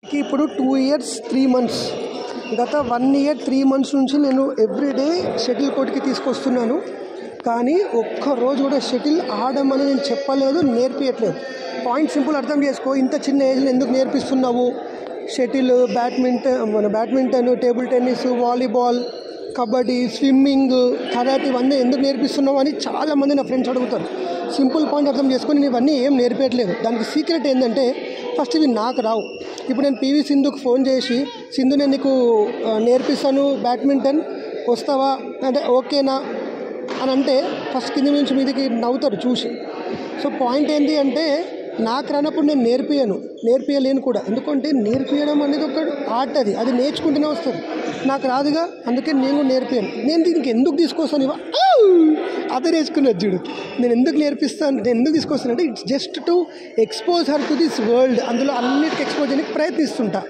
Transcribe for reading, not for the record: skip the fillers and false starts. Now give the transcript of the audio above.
ఇప్పుడు 2 years 3 months గత 1 year 3 months నుంచి నేను ఎవ్రీడే షటిల్ కోర్ట్కి తీసుకొస్తున్నాను. కానీ ఒక్కరోజు కూడా షటిల్ ఆడమని నేను చెప్పలేదు, నేర్పించట్లేదు. పాయింట్ సింపుల్ అర్థం చేసుకో. ఇంత చిన్న ఏజ్లో ఎందుకు నేర్పిస్తున్నావు? Shuttle, badminton, table tennis, volleyball, kabaddi, swimming, karate ఇవన్నీ ఎందుకు నేర్పిస్తున్నావు అని చాలామంది నా ఫ్రెండ్స్ అడుగుతారు. సింపుల్ పాయింట్ అర్థం చేసుకొని నేను ఇవన్నీ ఏం నేర్పించట్లేదు. దానికి సీక్రెట్ ఏంటంటే ఫస్ట్ ఇవి నాకు రావు. ఇప్పుడు నేను పివి సింధుకు ఫోన్ చేసి, సింధు నేను నీకు నేర్పిస్తాను బ్యాడ్మింటన్, వస్తావా అంటే ఓకేనా అని అంటే ఫస్ట్ కింద నుంచి మీదకి నవ్వుతారు చూసి. సో పాయింట్ ఏంటి అంటే నాకు రానప్పుడు నేను నేర్పియలేను కూడా. ఎందుకంటే నేర్పియడం అనేది ఒక ఆర్ట్, అది నేర్చుకుంటూనే వస్తుంది. నాకు రాదుగా, అందుకే నేను నేర్పియను. నేను దీనికి ఎందుకు తీసుకొస్తాను ఇవా అదే నేర్చుకున్నది చూడు. నేను ఎందుకు తీసుకొస్తాను అంటే it's just to expose her to this world. అందులో అన్నిటికీ ఎక్స్పోజ్ చేయడానికి ప్రయత్నిస్తుంటా.